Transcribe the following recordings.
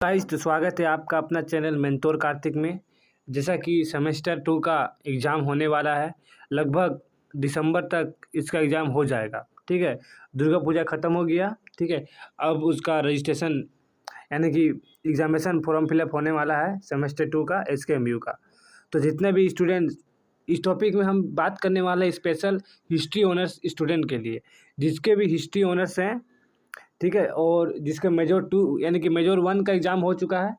Guys, तो स्वागत है आपका अपना चैनल मेंटोर कार्तिक में। जैसा कि सेमेस्टर 2 का एग्ज़ाम होने वाला है, लगभग दिसंबर तक इसका एग्ज़ाम हो जाएगा। ठीक है, दुर्गा पूजा ख़त्म हो गया। ठीक है, अब उसका रजिस्ट्रेशन यानी कि एग्ज़ामिनेशन फॉर्म फिलअप होने वाला है सेमेस्टर 2 का एसकेएमयू का। तो जितने भी स्टूडेंट, इस टॉपिक में हम बात करने वाले हैं स्पेशल हिस्ट्री ऑनर्स स्टूडेंट के लिए, जिसके भी हिस्ट्री ऑनर्स हैं। ठीक है, और जिसका मेजर 2 यानी कि मेजर 1 का एग्ज़ाम हो चुका है।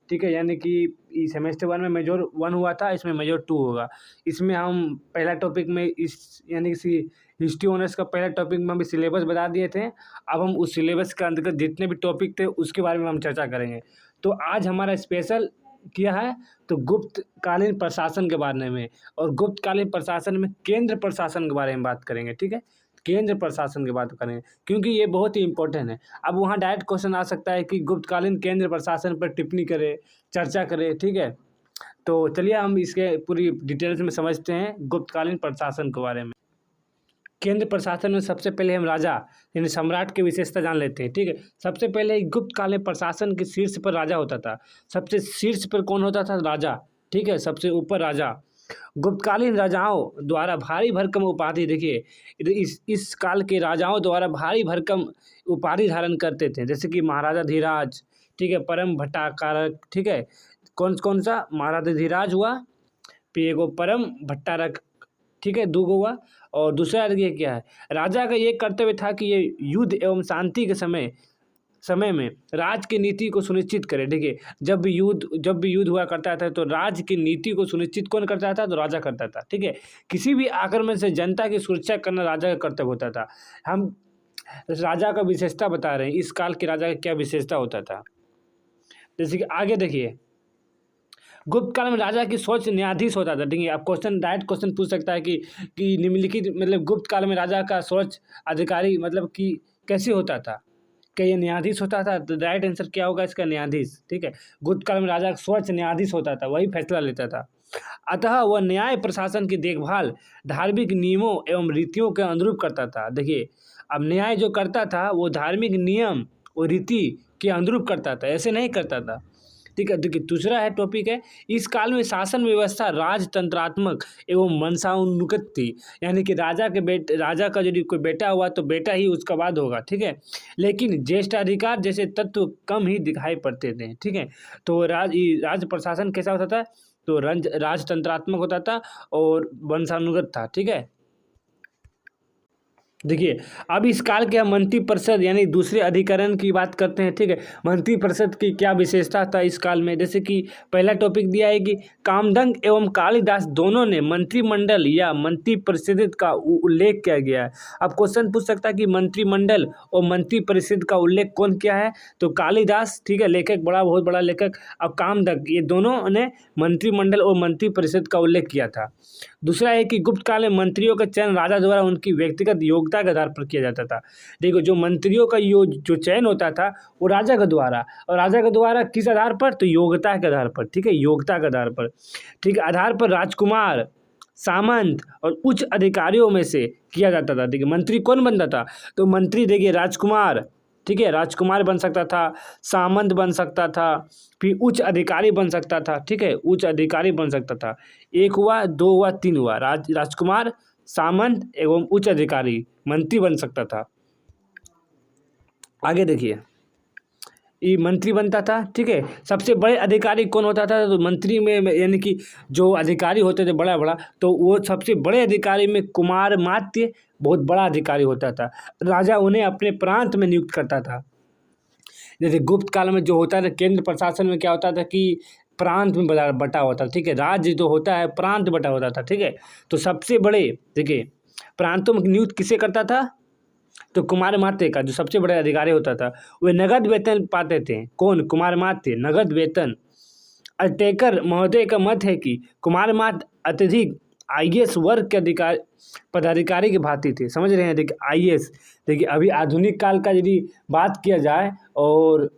ठीक है, यानी कि सेमेस्टर 1 में मेजर 1 हुआ था, इसमें मेजर 2 होगा। इसमें हम पहला टॉपिक में इस यानी कि हिस्ट्री ऑनर्स का पहला टॉपिक में हम सिलेबस बता दिए थे। अब हम उस सिलेबस के अंतर्गत जितने भी टॉपिक थे उसके बारे में हम चर्चा करेंगे। तो आज हमारा स्पेशल किया है तो गुप्तकालीन प्रशासन के बारे में, और गुप्तकालीन प्रशासन में केंद्र प्रशासन के बारे में बात करेंगे। ठीक है, केंद्र प्रशासन की बात करेंगे क्योंकि ये बहुत ही इंपॉर्टेंट है। अब वहाँ डायरेक्ट क्वेश्चन आ सकता है कि गुप्तकालीन केंद्र प्रशासन पर टिप्पणी करें, चर्चा करें। ठीक है, तो चलिए हम इसके पूरी डिटेल्स में समझते हैं गुप्तकालीन प्रशासन के बारे में। केंद्र प्रशासन में सबसे पहले हम राजा यानी सम्राट की विशेषता जान लेते हैं। ठीक है, सबसे पहले गुप्तकालीन प्रशासन के शीर्ष पर राजा होता था। सबसे शीर्ष पर कौन होता था? राजा। ठीक है, सबसे ऊपर राजा। गुप्तकालीन राजाओं द्वारा भारी भरकम उपाधि, देखिए इस काल के राजाओं द्वारा भारी भरकम उपाधि धारण करते थे, जैसे कि महाराजा धीराज। ठीक है, परम भट्टाकारक। ठीक है, कौन कौन सा? महाराजा धीराज हुआ, फिर एगो परम भट्टारक। ठीक है, दो गो हुआ। और दूसरा ये क्या है? राजा का ये कर्तव्य था कि ये युद्ध एवं शांति के समय में राज की नीति को सुनिश्चित करे। देखिए, जब भी युद्ध हुआ करता था तो राज की नीति को सुनिश्चित कौन करता था? तो राजा करता था। ठीक है, किसी भी आक्रमण से जनता की सुरक्षा करना राजा का कर्तव्य होता था। हम राजा का विशेषता बता रहे हैं, इस काल के राजा का क्या विशेषता होता था। जैसे कि आगे देखिए, गुप्त काल में राजा की सोच न्यायाधीश होता था। देखिए, आप डायरेक्ट क्वेश्चन पूछ सकता है कि निम्नलिखित मतलब गुप्त काल में राजा का सोच अधिकारी मतलब कि कैसे होता था? क्या ये न्यायाधीश होता था? तो राइट आंसर क्या होगा इसका? न्यायाधीश। ठीक है, गुप्त काल में राजा का स्वच्छ न्यायाधीश होता था, वही फैसला लेता था। अतः वह न्याय प्रशासन की देखभाल धार्मिक नियमों एवं रीतियों के अनुरूप करता था। देखिए, अब न्याय जो करता था वो धार्मिक नियम और रीति के अनुरूप करता था, ऐसे नहीं करता था। ठीक है, देखिए दूसरा है टॉपिक है, इस काल में शासन व्यवस्था राजतंत्रात्मक एवं वंशानुगत थी। यानी कि राजा का यदि कोई बेटा हुआ तो बेटा ही उसका बाद होगा। ठीक है, लेकिन ज्येष्ठाधिकार जैसे तत्व कम ही दिखाई पड़ते थे। ठीक है, तो राज प्रशासन कैसा होता था? तो राजतंत्रात्मक होता था और वंशानुगत था। ठीक है, देखिए अब इस काल के हम मंत्रिपरिषद यानी दूसरे अधिकरण की बात करते हैं। ठीक है, मंत्रिपरिषद की क्या विशेषता था इस काल में? जैसे कि पहला टॉपिक दिया है कि कामधंग एवं कालिदास दोनों ने मंत्रिमंडल या मंत्रिपरिषद का उल्लेख किया गया है। अब क्वेश्चन पूछ सकता है कि मंत्रिमंडल और मंत्रिपरिषद का उल्लेख कौन किया है? तो कालिदास। ठीक है, लेखक बहुत बड़ा लेखक। अब कामधंग, ये दोनों ने मंत्रिमंडल और मंत्रिपरिषद का उल्लेख किया था। दूसरा है कि गुप्त काल में मंत्रियों का चयन राजा द्वारा उनकी व्यक्तिगत योग्यता के आधार पर किया जाता था। देखो, जो मंत्रियों का जो चयन होता था वो राजा के द्वारा, और राजा के द्वारा किस आधार पर? तो योग्यता के आधार पर। ठीक है, योग्यता के आधार पर। ठीक है, आधार पर राजकुमार, सामंत और उच्च अधिकारियों में से किया जाता था। देखिए, मंत्री कौन बनता था? तो मंत्री देखिए राजकुमार। ठीक है, राजकुमार बन सकता था, सामंत बन सकता था, फिर उच्च अधिकारी बन सकता था। ठीक है, उच्च अधिकारी बन सकता था। एक हुआ, दो हुआ, तीन हुआ। राजकुमार, सामंत एवं उच्च अधिकारी मंत्री बन सकता था। आगे देखिए, ये मंत्री बनता था। ठीक है, सबसे बड़े अधिकारी कौन होता था? तो मंत्री में यानी कि जो अधिकारी होते थे बड़ा बड़ा, तो वो सबसे बड़े अधिकारी में कुमारमात्य बहुत बड़ा अधिकारी होता था। राजा उन्हें अपने प्रांत में नियुक्त करता था। जैसे गुप्त काल में जो होता था केंद्र प्रशासन में क्या होता था कि प्रांत में बटा होता था। ठीक है, राज्य जो होता है प्रांत बटा होता था। ठीक है, तो सबसे बड़े देखिए प्रांतों में नियुक्त किसे करता था? तो कुमारमात्य का, जो सबसे बड़े अधिकारी होता था, वे नगद वेतन पाते थे। कौन? कुमारमात्य, नगद वेतन। अटेकर महोदय का मत है कि कुमारमात्य अत्यधिक आईएएस वर्ग के पदाधिकारी की भांति थे। समझ रहे हैं? देखिए आईएएस, देखिए अभी आधुनिक काल का यदि बात किया जाए और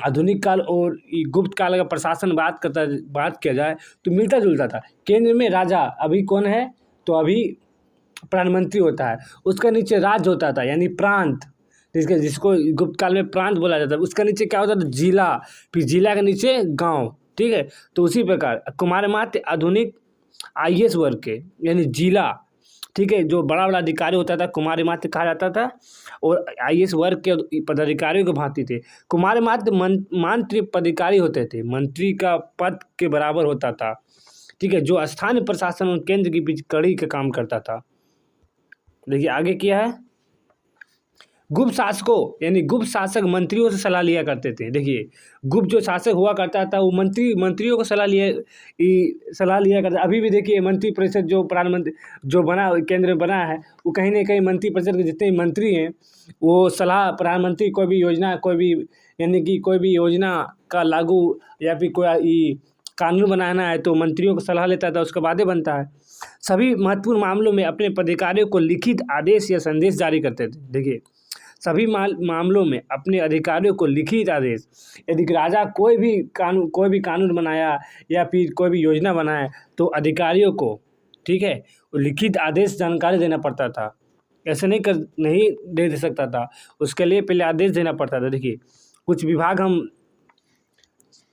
आधुनिक काल और गुप्त काल का प्रशासन बात किया जाए तो मिलता जुलता था। केंद्र में राजा अभी कौन है? तो अभी प्रधानमंत्री होता है, उसका नीचे राज्य होता था यानी प्रांत। जिसको गुप्त काल में प्रांत बोला जाता है, उसका नीचे क्या होता था, जिला, फिर जिला के नीचे गांव, ठीक है। तो उसी प्रकार कुमारमात्य आधुनिक आईएएस वर्ग के यानी जिला, ठीक है, जो बड़ा बड़ा अधिकारी होता था कुमारमात्य कहा जाता था, और आईएएस वर्ग के पदाधिकारियों के भांति थे। कुमारमात्य मंत्री पदाधिकारी होते थे, मंत्री का पद के बराबर होता था, ठीक है, जो स्थानीय प्रशासन और केंद्र के बीच कड़ी का काम करता था। देखिए आगे क्या है, गुप्त शासकों यानी गुप्त शासक मंत्रियों से सलाह लिया करते थे। देखिए गुप्त जो शासक हुआ करता था वो मंत्रियों को सलाह लिया करता। अभी भी देखिए मंत्री परिषद जो प्रधानमंत्री जो बना केंद्र में बना है, वो कहीं ना कहीं मंत्री परिषद के जितने मंत्री हैं वो सलाह प्रधानमंत्री कोई भी योजना यानी कि कोई भी योजना का लागू या फिर कोई कानून बनाना है तो मंत्रियों को सलाह लेता था, उसके बाद ही बनता है। सभी महत्वपूर्ण मामलों में अपने पदाधिकारियों को लिखित आदेश या संदेश जारी करते थे। देखिए सभी मामलों में अपने अधिकारियों को लिखित आदेश, यदि राजा कोई भी कानून बनाया या फिर कोई भी योजना बनाए तो अधिकारियों को, ठीक है, लिखित आदेश जानकारी देना पड़ता था, ऐसे नहीं दे सकता था, उसके लिए पहले आदेश देना पड़ता था। देखिए कुछ विभाग हम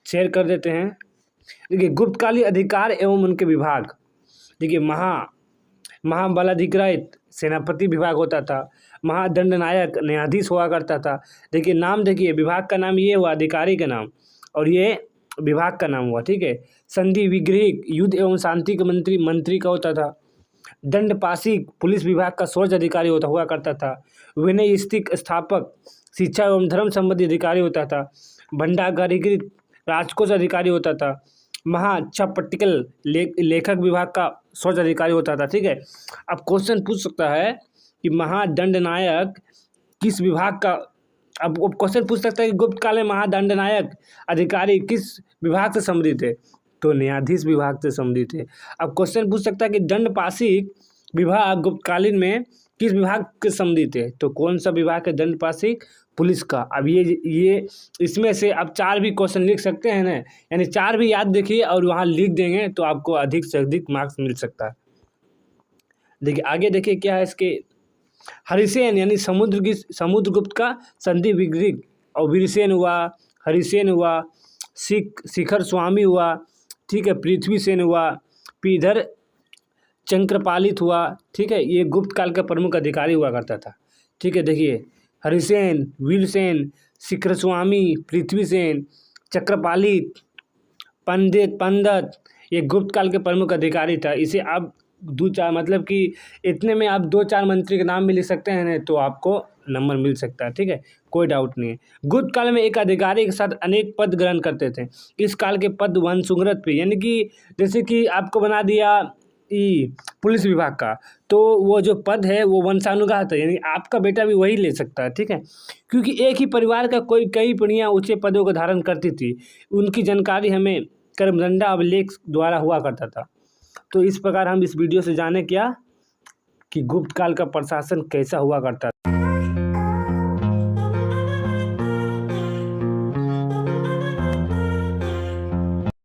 शेयर कर देते हैं। देखिए गुप्तकालीन अधिकार एवं उनके विभाग, देखिए महाबलाधिकृत सेनापति विभाग होता था, महादंडनायक न्यायाधीश हुआ करता था। देखिए नाम, देखिए विभाग का नाम ये हुआ, अधिकारी का नाम, और ये विभाग का नाम हुआ, ठीक है। संधि विग्रही युद्ध एवं शांति के मंत्री का होता था। दंडपाशिक पुलिस विभाग का सोच अधिकारी हुआ करता था। विनयस्थिक स्थापक शिक्षा एवं धर्म संबंधी अधिकारी होता था। भंडागारिकृत राजकोष अधिकारी होता था। महाचपटिकल लेखक विभाग का सोच अधिकारी होता था, ठीक है। अब क्वेश्चन पूछ सकता है कि महादंडनायक किस विभाग का, अब क्वेश्चन पूछ सकता है कि गुप्त काल में महादंडनायक अधिकारी किस विभाग से संबंधित थे, तो न्यायाधीश विभाग से संबंधित थे। अब क्वेश्चन पूछ सकता है कि दंडपाशिक विभाग गुप्तकालीन में किस विभाग के संबंधित है, तो कौन सा विभाग है, दंडपाशिक पुलिस का। अब ये इसमें से आप 4 भी क्वेश्चन लिख सकते हैं ना, यानी 4 भी याद देखिए और वहाँ लिख देंगे तो आपको अधिक से अधिक मार्क्स मिल सकता है। देखिए आगे देखिए क्या है इसके, हरिसेन यानी समुद्रगुप्त का संधि विग्रही, और वीरसेन हुआ, हरिसेन हुआ, शिखर स्वामी हुआ, ठीक है, पृथ्वीसेन हुआ, पीधर चंक्रपालित हुआ, ठीक है, ये गुप्त काल का प्रमुख अधिकारी हुआ करता था, ठीक है। देखिए हरिसेन, वीरसेन, शिखर स्वामी, पृथ्वीसेन, चक्रपालित, पंडित, ये गुप्त काल के प्रमुख अधिकारी था। इसे आप 2-4 मतलब कि इतने में आप 2-4 मंत्री के नाम भी लिख सकते हैं ना, तो आपको नंबर मिल सकता है, ठीक है, कोई डाउट नहीं है। गुप्त काल में एक अधिकारी के साथ अनेक पद ग्रहण करते थे। इस काल के पद वंशानुगत पे, यानी कि जैसे कि आपको बना दिया पुलिस विभाग का, तो वो जो पद है वो वंशानुगत है, यानी आपका बेटा भी वही ले सकता है, ठीक है, क्योंकि एक ही परिवार का कई पीढ़ियाँ ऊंचे पदों को धारण करती थी। उनकी जानकारी हमें कर्मदंडा अभिलेख द्वारा हुआ करता था। तो इस प्रकार हम इस वीडियो से जाने क्या कि गुप्त काल का प्रशासन कैसा हुआ करता था।